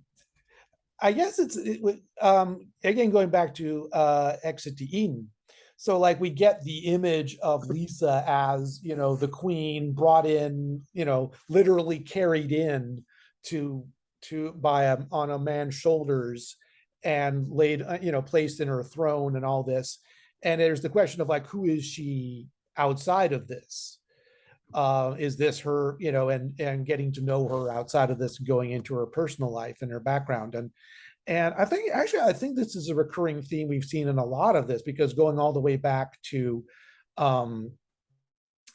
I guess again, going back to Exit to Eden. So like we get the image of Lisa as, the queen brought in, literally carried in to on a man's shoulders and laid, placed in her throne and all this. And there's the question of like, who is she outside of this? Is this her, and getting to know her outside of this, going into her personal life and her background. And I think this is a recurring theme we've seen in a lot of this, because going all the way back to um,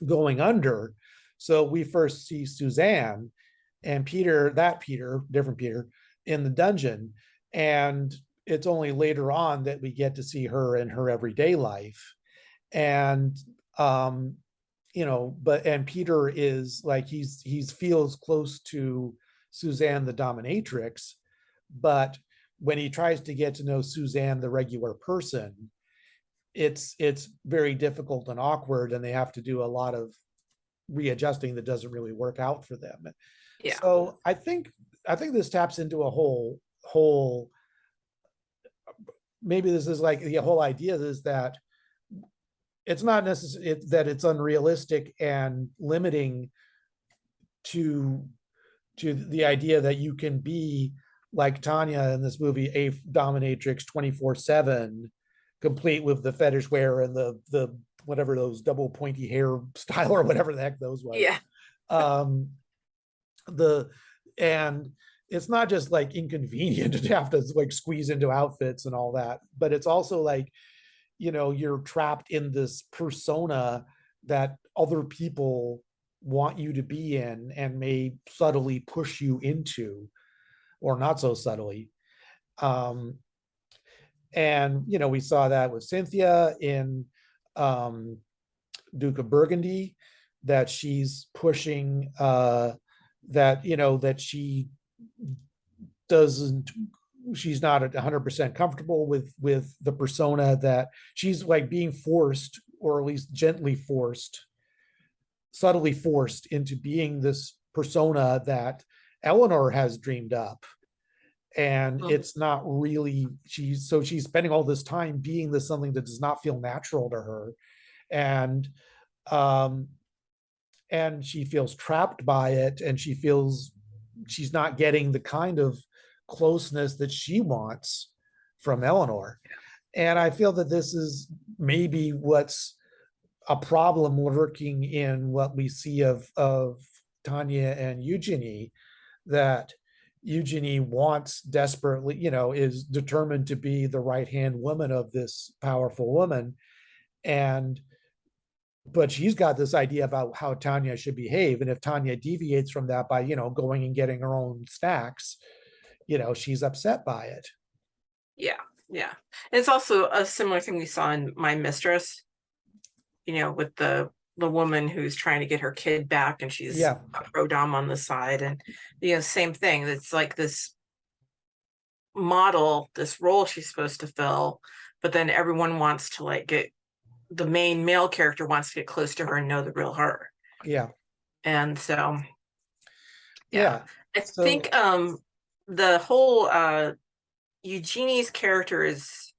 Going Under. So we first see Suzanne and Peter, different Peter, in the dungeon. And it's only later on that we get to see her in her everyday life. And and Peter is like, he's feels close to Suzanne the dominatrix, but when he tries to get to know Suzanne the regular person, it's very difficult and awkward, and they have to do a lot of readjusting that doesn't really work out for them. Yeah. So I think this taps into a whole maybe this is like the whole idea is that it's not necessarily that it's unrealistic and limiting to the idea that you can be like Tanya in this movie, a dominatrix 24/7, complete with the fetish wear and the whatever those double pointy hair style or whatever the heck those was. Yeah. Um, the and it's not just like inconvenient to have to like squeeze into outfits and all that, but it's also like, you're trapped in this persona that other people want you to be in and may subtly push you into, or not so subtly. um and we saw that with Cynthia in um Duke of Burgundy, that she's pushing that she doesn't she's not 100% comfortable with the persona, that she's like being forced, or at least gently forced, subtly forced into being this persona that Eleanor has dreamed up. And Mhm. it's not really, she's spending all this time being this something that does not feel natural to her. And um and she feels trapped by it, and she feels she's not getting the kind of closeness that she wants from Eleanor. And I feel that this is maybe what's a problem lurking in what we see of Tanya and Eugenie, that Eugenie wants desperately, is determined to be the right hand woman of this powerful woman. And but she's got this idea about how Tanya should behave. And if Tanya deviates from that by, going and getting her own snacks, she's upset by it. Yeah. Yeah. It's also a similar thing we saw in My Mistress, with the woman who's trying to get her kid back, and she's Yeah. a pro dom on the side. And same thing. It's like this model, this role she's supposed to fill, but then everyone wants to like get the main male character wants to get close to her and know the real her. Yeah. And so yeah. Yeah. I So, think the whole Eugenie's character is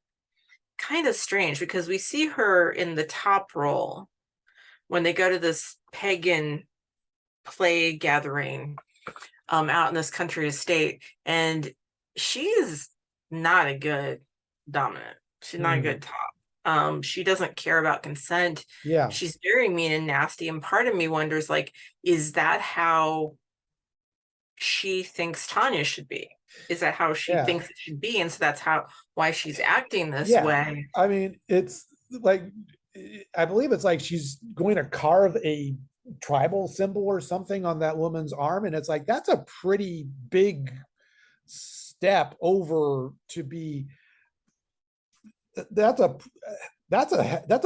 kind of strange, because we see her in the top role when they go to this pagan play gathering out in this country estate, and she is not a good dominant. She's not a good top. She doesn't care about consent. yeah. She's very mean and nasty, and part of me wonders, like, is that how she thinks Tanya should be? Is that how she Yeah. thinks it should be? And so that's why she's acting this Yeah. way. I mean, it's like, I believe it's like she's going to carve a tribal symbol or something on that woman's arm. And it's like, that's a pretty big step over to be, that's a, that's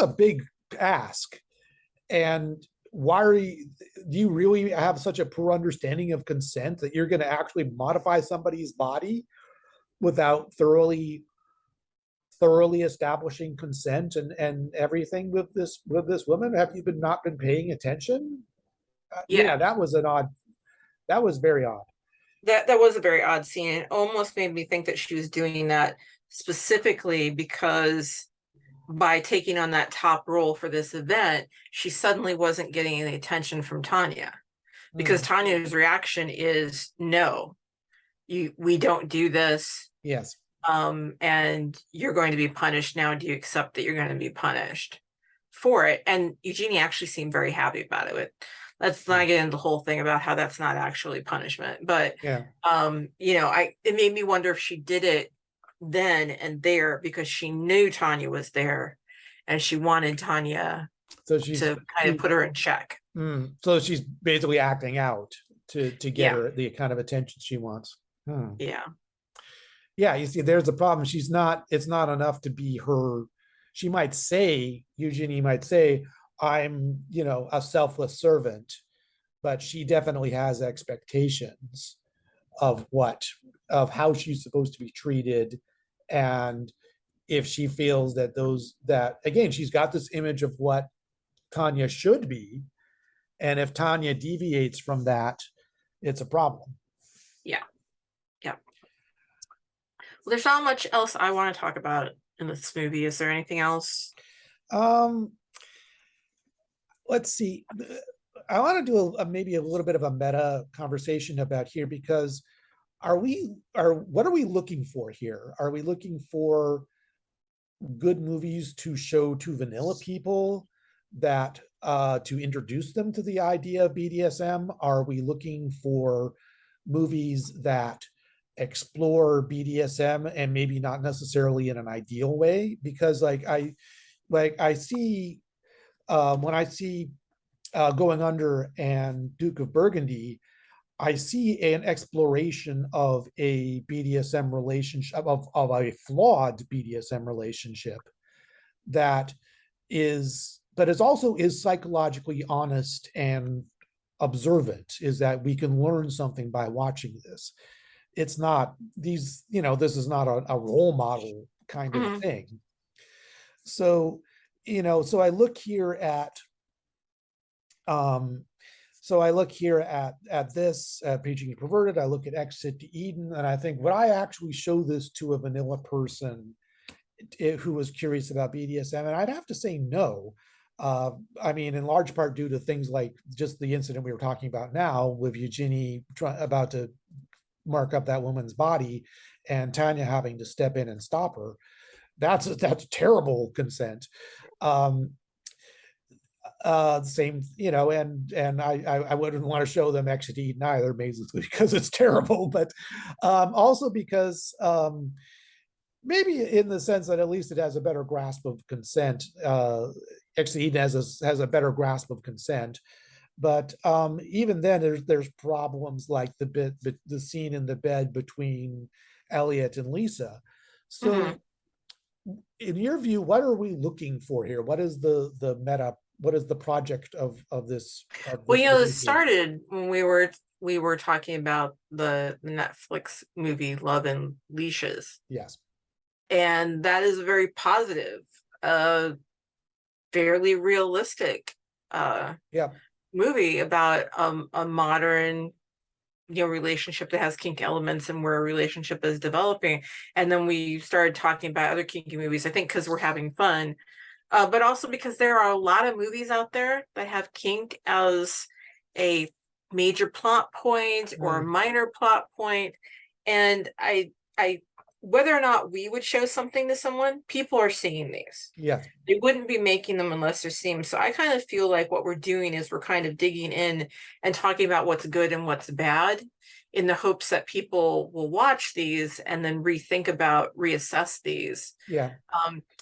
a big ask. And why do you really have such a poor understanding of consent that you're going to actually modify somebody's body without thoroughly establishing consent and everything with this woman? Have you not been paying attention? Yeah, Yeah, that was very odd. that was a very odd scene. It almost made me think that she was doing that specifically because by taking on that top role for this event, she suddenly wasn't getting any attention from Tanya, because Tanya's reaction is no, we don't do this. Yes. And you're going to be punished now. Do you accept that you're going to be punished? for it. And Eugenie actually seemed very happy about it. Let's not get into the whole thing about how that's not actually punishment, but Yeah. you know, it made me wonder if she did it then and there because she knew Tanya was there and she wanted Tanya So to kind of put her in check. so she's basically acting out to get Yeah. her the kind of attention she wants. Yeah. Yeah, you see, there's a problem. She's not, it's not enough to be her. She might say, Eugenie might say, I'm, you know, a selfless servant, but she definitely has expectations of what, of how she's supposed to be treated. And if she feels that those, that again, she's got this image of what Tanya should be. And if Tanya deviates from that, it's a problem. Yeah. Yeah. Well, there's not much else I want to talk about in this movie. Is there anything else? Let's see. I want to do maybe a little bit of a meta conversation about here, because what are we looking for here? Are we looking for good movies to show to vanilla people that to introduce them to the idea of BDSM? Are we looking for movies that explore BDSM and maybe not necessarily in an ideal way? Because I see when I see Going Under and Duke of Burgundy, I see an exploration of a BDSM relationship, of a flawed BDSM relationship that is, but is also is psychologically honest and observant, is that we can learn something by watching this. It's not these, you know, this is not a role model kind of thing. So, you know, so I look here at this Preaching and Perverted. I look at Exit to Eden, and I think, would I actually show this to a vanilla person who was curious about BDSM? And I'd have to say no. I mean, in large part due to things like just the incident we were talking about now with Eugenie about to mark up that woman's body and Tanya having to step in and stop her. That's terrible consent. Same, you know, and I wouldn't want to show them Exit to Eden either, basically because it's terrible, but also because maybe in the sense that at least it has a better grasp of consent. Exit to Eden has a better grasp of consent, but even then there's problems like the scene in the bed between Elliot and Lisa. So in your view, what are we looking for here? What is the meta, what is the project of this Well, you know, it started when we were talking about the Netflix movie Love and Leashes. Yes. And that is a very positive, fairly realistic movie about a modern, you know, relationship that has kink elements and where a relationship is developing. And then we started talking about other kinky movies, I think because we're having fun, but also because there are a lot of movies out there that have kink as a major plot point or a minor plot point. And I whether or not we would show something to someone, people are seeing these. Yeah. They wouldn't be making them unless they're seeing them. So I kind of feel like what we're doing is we're kind of digging in and talking about what's good and what's bad in the hopes that people will watch these and then reassess these. Yeah.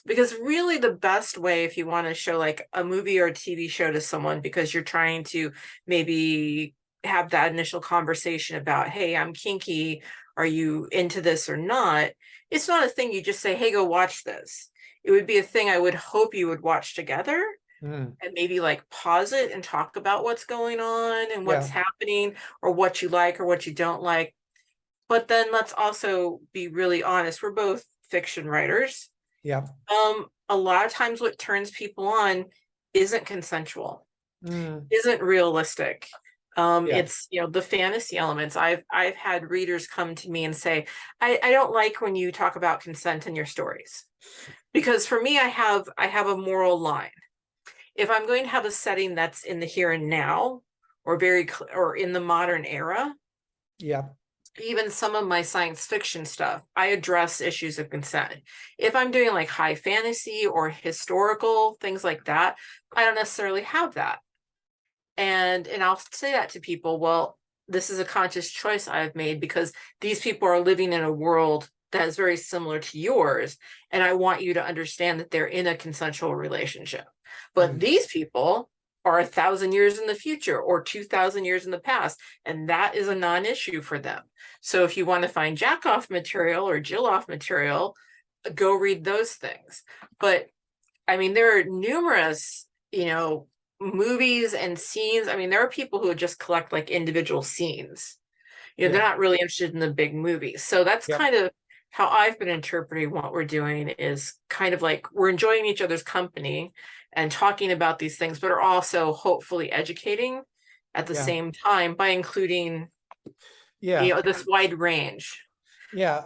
Because really the best way, if you want to show like a movie or a TV show to someone, because you're trying to maybe have that initial conversation about, hey, I'm kinky, are you into this or not? It's not a thing you just say, hey, go watch this. It would be a thing I would hope you would watch together and maybe like pause it and talk about what's going on and what's happening or what you like or what you don't like. But then let's also be really honest. We're both fiction writers. Yeah. A lot of times what turns people on isn't consensual, isn't realistic. It's, you know, the fantasy elements. I've had readers come to me and say, I don't like when you talk about consent in your stories, because for me, I have a moral line. If I'm going to have a setting that's in the here and now or or in the modern era, even some of my science fiction stuff, I address issues of consent. If I'm doing like high fantasy or historical things like that, I don't necessarily have that. And I'll say that to people, well, this is a conscious choice I've made because these people are living in a world that is very similar to yours, and I want you to understand that they're in a consensual relationship. But Mm. these people are 1,000 years in the future or 2,000 years in the past, and that is a non-issue for them. So if you want to find jack off material or Jill off material, go read those things. But I mean, there are numerous, movies and scenes. I mean, there are people who just collect like individual scenes. They're Yeah. not really interested in the big movies. So that's Yep. kind of how I've been interpreting what we're doing, is kind of like we're enjoying each other's company and talking about these things, but are also hopefully educating at the Yeah. same time by including, Yeah. this wide range. Yeah.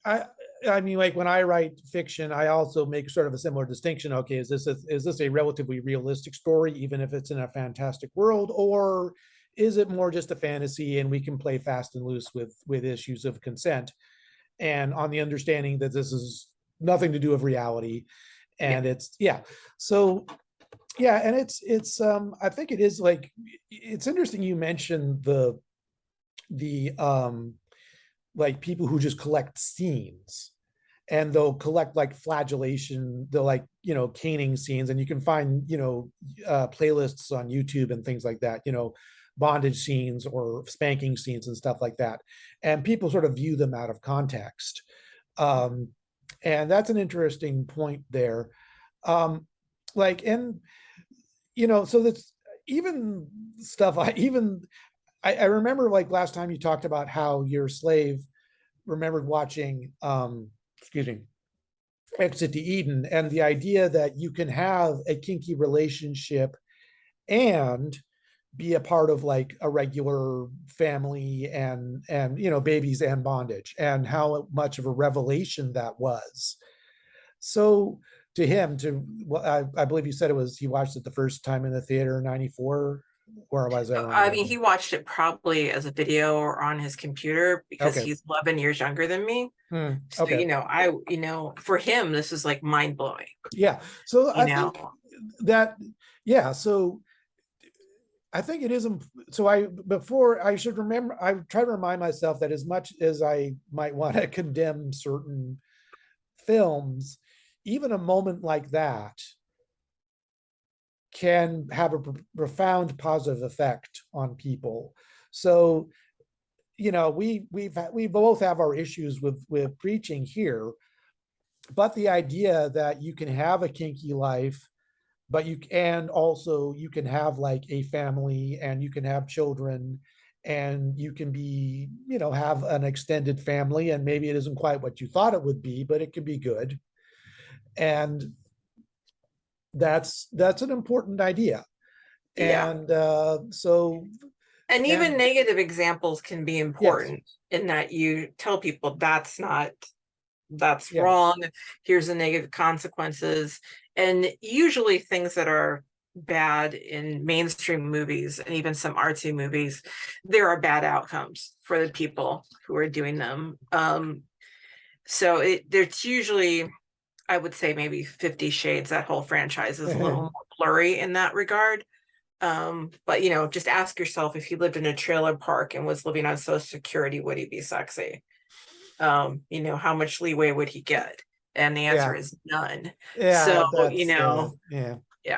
I, I mean, like when I write fiction, I also make sort of a similar distinction. Okay, is this a relatively realistic story, even if it's in a fantastic world, or is it more just a fantasy and we can play fast and loose with issues of consent, and on the understanding that this is nothing to do with reality, Yeah. and it's yeah. So yeah, and it's I think it is like it's interesting you mentioned the like people who just collect scenes, and they'll collect like flagellation, they'll like caning scenes, and you can find playlists on YouTube and things like that, bondage scenes or spanking scenes and stuff like that, and people sort of view them out of context. um and that's an interesting point there. Like, and so that's even stuff I remember, like last time you talked about how your slave remembered watching excuse me, Exit to Eden, and the idea that you can have a kinky relationship and be a part of like a regular family, and babies and bondage, and how much of a revelation that was. So to him, to well, I believe you said it was he watched it the first time in the theater in '94, or was I wrong I about mean, that? he watched it probably as a video or on his computer because Okay. he's 11 years younger than me. So, Okay. for him, this is like mind blowing, Yeah. So you I know. think that, yeah. So I think it is. So before I should remember, I try to remind myself that as much as I might want to condemn certain films, even a moment like that can have a profound positive effect on people. So, we both have our issues with preaching here, but the idea that you can have a kinky life, but you can have like a family, and you can have children, and you can be, have an extended family, and maybe it isn't quite what you thought it would be, but it can be good. And that's an important idea. Yeah. And so And even and negative examples can be yes. important in that you tell people that's Yeah. wrong. Here's the negative consequences. And usually things that are bad in mainstream movies and even some artsy movies, there are bad outcomes for the people who are doing them. So there's usually, I would say maybe 50 Shades, that whole franchise is a little more blurry in that regard. But just ask yourself, if he lived in a trailer park and was living on Social Security, would he be sexy? How much leeway would he get? And the answer Yeah. is none. Yeah, So, that's yeah. yeah.